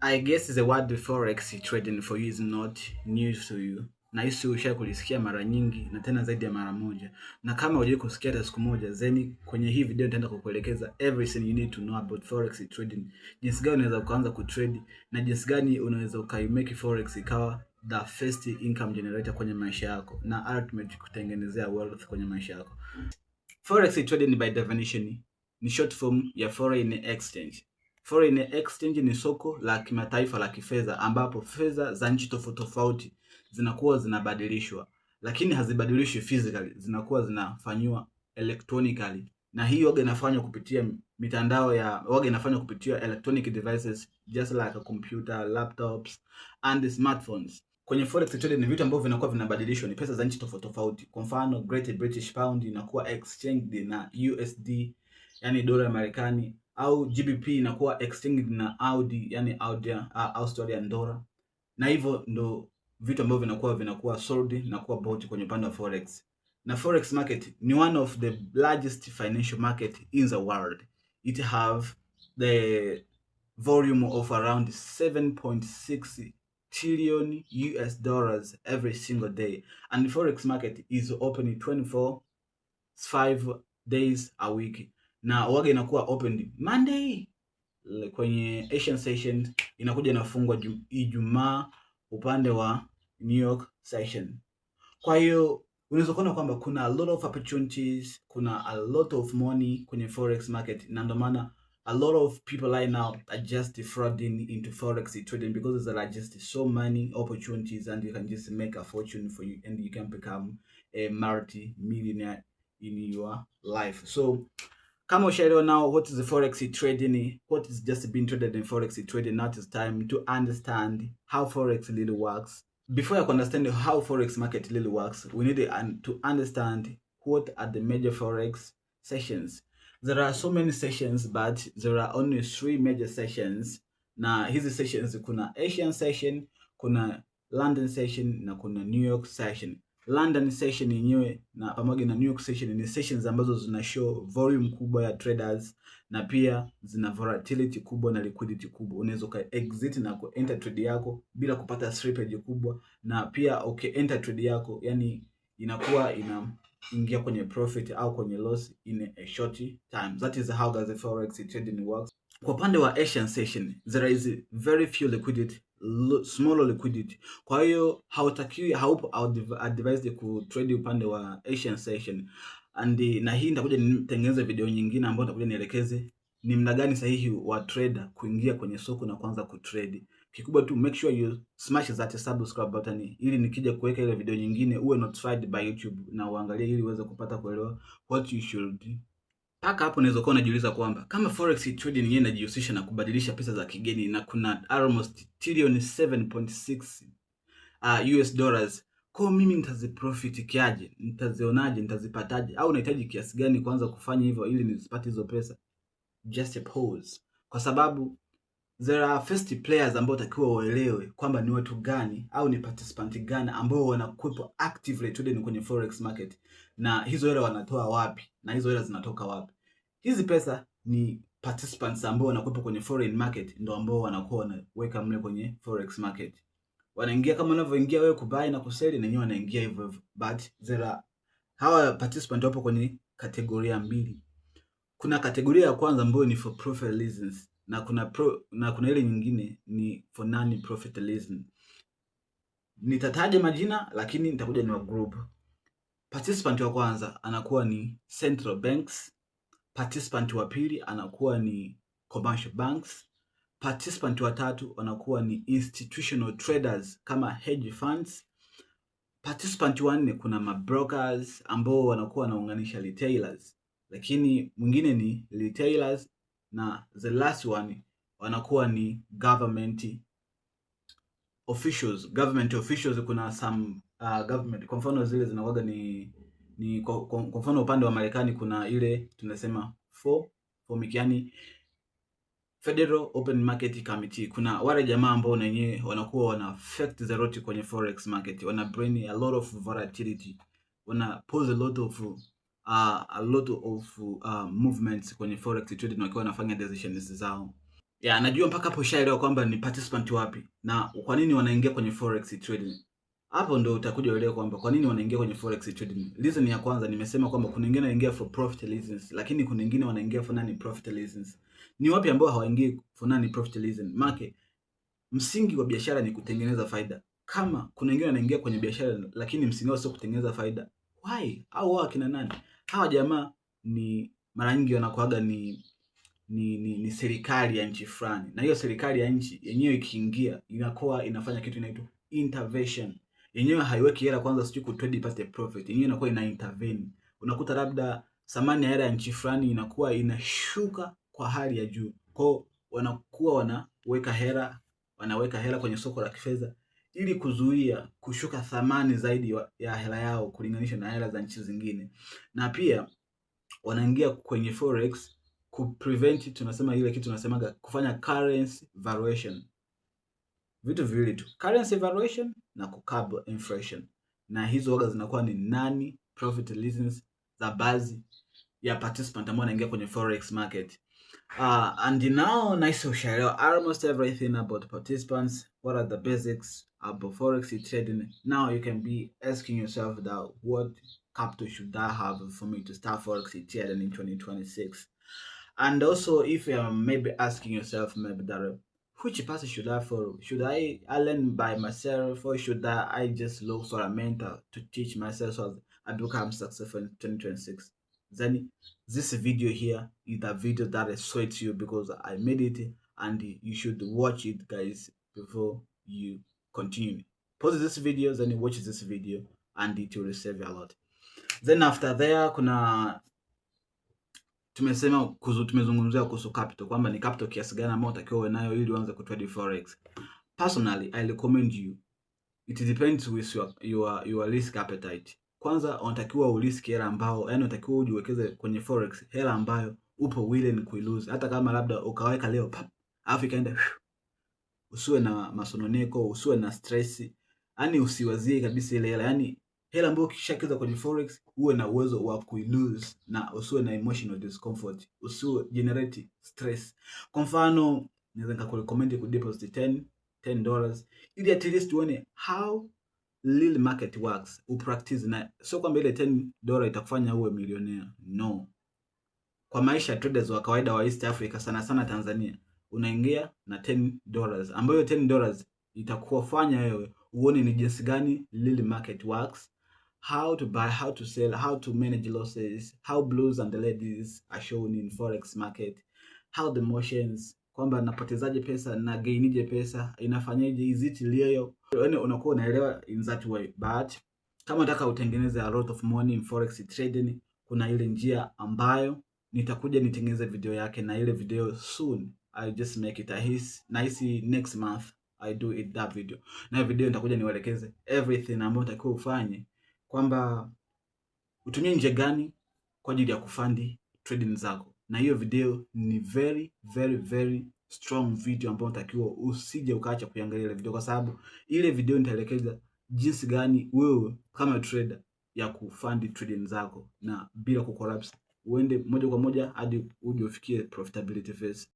I guess the word forex trading for you is not news to you. Na hisi usha kulisikia mara nyingi na tena zaidi ya mara moja. Na kama hujai kusikia hata siku moja, then kwenye hii video nitaenda kukuelekeza everything you need to know about forex trading. Jinsi gani unaweza kuanza kutrade na jinsi gani unaweza ukaimake forex ikawa the first income generator kwenye maisha yako na ultimate kutengenezea wealth kwenye maisha yako. Forex trading by definition ni short form ya foreign exchange. Foreign exchange ni soko la kimataifa la kifedha ambapo fedha za nchi tofauti tofauti zinakuwa zinabadilishwa, lakini hazibadilishwi physically, zinakuwa zinafanywa electronically. Na hii waga inafanywa kupitia mitandao inafanywa kupitia electronic devices just like a computer, laptops and smartphones. Kwenye forex trading ni vitu ambavyo vinakuwa vinabadilishwa, ni pesa za nchi tofauti tofauti. Kwa mfano, Great British Pound inakuwa exchanged na USD, yani dola ya Marekani, au GBP inakuwa exchanged na AUD, yani Australian dollar. Na hivyo ndo vitu ambavyo vinakuwa sold na kuwa bought kwenye upande wa forex. Na forex market ni one of the largest financial market in the world. It have the volume of around 7.6 trillion US dollars every single day, and the forex market is open 24/5 days a week. Na waga inakuwa open Monday kwenye Asian session, inakuja inafungwa Ijumaa upande wa New York session. Kwa hiyo unaweza kuona kwamba kuna a lot of opportunities, kuna a lot of money kwenye forex market, na ndio maana a lot of people right now are just frauding into forex trading because there are just so many opportunities and you can just make a fortune for you and you can become a multi-millionaire in your life. So kama ushaelewa now what is the forex trading, what is just being traded in forex trading, now it is time to understand how forex really works. Before you understand how forex market really works, we need to understand what are the major forex sessions. There are so many sessions, but there are only 3 major sessions. Na hizi sessions kuna Asian session, kuna London session na kuna New York session. London session yenyewe na pamoja na New York session ni sessions ambazo zina show volume kubwa ya traders na pia zina volatility kubwa na liquidity kubwa. Unaweza ka exit na ku enter trade yako bila kupata slippage kubwa, na pia enter trade yako yani inakuwa inaingia kwenye profit au kwenye loss in a short time. That is how the forex trading works. Kwa upande wa Asian session there is very few liquidity, smaller liquidity. Kwa hiyo haupo advised ku trade upande wa Asian session. Na hii nitakuja nitengeneze video nyingine ambayo nitakuja nielekeze ni mna gani sahihi wa trader kuingia kwenye soko na kuanza kutrade. Kikubwa tu make sure you smash that subscribe button ili nikija kuweka ile video nyingine uwe notified by YouTube na uangalie ili uweze kupata kuelewa what you should do. Paka hapo unaweza kuwa unajiuliza kwamba kama forex trading yenyewe inajihusisha na kubadilisha pesa za kigeni na kuna almost trillion 7.6 US dollars, kwa mimi nitaziprofit kiaje? Nitazionaje? Nitazipataje? Au nahitaji kiasi gani kwanza kufanya hivyo ili nizipate hizo pesa? Just a pause. Kwa sababu there are first players ambao takiwa uelewe kwamba ni watu gani au ni participant gani ambao wanakuwepo actively trading kwenye forex market, na hizo hela wanatoa wapi na hizo hela zinatoka wapi. Hizi pesa ni participants ambao wanakuwepo kwenye foreign market, ndio ambao wanakuwa wanaweka mle kwenye forex market. Wanaingia kama unavyoingia wewe kubuy na kusell, na wenyewe wanaingia hivyo hivyo, but hawa participants wapo kwenye kategoria mbili. Kuna kategoria ya kwanza ambayo ni for profit reasons na kuna ile nyingine ni for non profit reason. Nitataja majina lakini nitakuja ni wa group. Participant wa kwanza anakuwa ni central banks. Participant wa pili anakuwa ni commercial banks. Participant wa tatu anakuwa ni institutional traders kama hedge funds. Participant wa nne kuna mabrokers ambao wanakuwa wanaunganisha retailers, lakini mwingine ni retailers, na the last one wanakuwa ni government officials. Government officials kuna some government, kwa mfano zile zinakuwa ni kwa mfano upande wa Marekani kuna ile tunasema FOMC, yani Federal Open Market Committee. Kuna wale jamaa ambao wenyewe wanakuwa wana affect the lot kwenye forex market, wana bring a lot of volatility, wana pose a lot of movements kwenye forex trading wakiwa wanafanya decisions zao. Ya, najua mpaka hapo ushaelewa kwamba ni participant wapi na kwa nini wanaingia kwenye forex trading. Hapo ndo utakuja uelewe kwamba kwa nini wanaingia kwenye forex trading. Reason ya kwanza nimesema kwamba kuna wengine wanaingia for profit reasons, lakini kuna wengine wanaingia for non-profit reasons. Ni wapi ambao hawaingii for non-profit reason? Make msingi wa biashara ni kutengeneza faida. Kama kuna wengine wanaingia kwenye biashara lakini msingi wao sio kutengeneza faida, why? Au wao kina nani? Hawa jamaa ni mara nyingi wanakuaga ni serikali ya nchi fulani, na hiyo serikali ya nchi yenyewe ikiingia inakuwa inafanya kitu inaitwa intervention. Yenyewe haiweki hela kwanza sijui ku trade ipate profit, yenyewe inakuwa ina intervene. Unakuta labda thamani ya hela ya nchi fulani inakuwa inashuka kwa hali ya juu, kwao wanakuwa wanaweka hela kwenye soko la kifedha ili kuzuia kushuka thamani zaidi ya hela yao kulinganisha na hela za nchi zingine. Na pia wanaingia kwenye forex kuprevent, tunasema ile kitu tunasemaga kufanya currency valuation. Vitu viwili tu, currency valuation na kukab inflation, na hizo waga zinakuwa ni nani profit reasons za baadhi ya participant ambao wanaingia kwenye forex market. And now nice ushaelewa almost everything about participants, what are the basics about forex trading. Now you can be asking yourself that what capital should I have for me to start forex trading in 2026? And also, if you are maybe asking yourself maybe that which path should I follow? Should I learn by myself, or should I just look for a mentor to teach myself so I become successful in 2026? Then this video here is the video that is sweet to you because I made it, and you should watch it, guys, before you continue. Pause this video, then watch this video, and it will save you a lot. Then after there kuna tumezungumzia kuhusu capital, kwamba ni capital kiasi gani ambayo unatakiwa uwe nayo ili uanze kutrade forex. Personally, I recommend you, it depends with your risk appetite. Kwanza unatakiwa urisk hela ambao, yani unatakiwa ujiwekeze kwenye forex hela ambayo upo willing kuilose. Hata kama labda ukaweka leo pap, alafu ikaenda, usiwe na masononeko, usiwe na stress, yani usiwazie kabisa ile hela. Yani hela ambayo ukishakeza kwenye forex uwe na uwezo wa kuilose na usiwe na emotional discomfort, usiwe generate stress. Kwa mfano naweza nikakurecommend ku deposit $10 ili at least uone how real market works, upractice. Na sio kwamba ile $10 itakufanya uwe millionaire, no. Kwa maisha traders wa kawaida wa East Africa, sana sana Tanzania, unaingia na $10 ambayo $10 itakufanya wewe uone ni jinsi gani real market works, how to buy, how to sell, how to manage losses, how blues and the ladies are shown in forex market, how the motions, kwamba napotezaje pesa na gainije pesa, inafanyaje, is it real? Yaani unakuwa unaelewa in that way. But kama unataka utengeneze a lot of money in forex trading, kuna ile njia ambayo nitakuja nitengeneze video yake, na ile video soon I just make it a nice next month I do it that video. Na video nitakuja niwaelekeze everything ambayo unatakiwa ufanye, kwamba utumie njia gani kwa ajili ya kufandi trading zako. Na hiyo video ni very strong video ambayo unatakiwa usije ukaacha kuangalia ile video, kwa sababu ile video nitaelekeza jinsi gani wewe kama trader ya kufandi trading zako na bila kucollapse, uende moja kwa moja hadi uje ufikie profitability phase.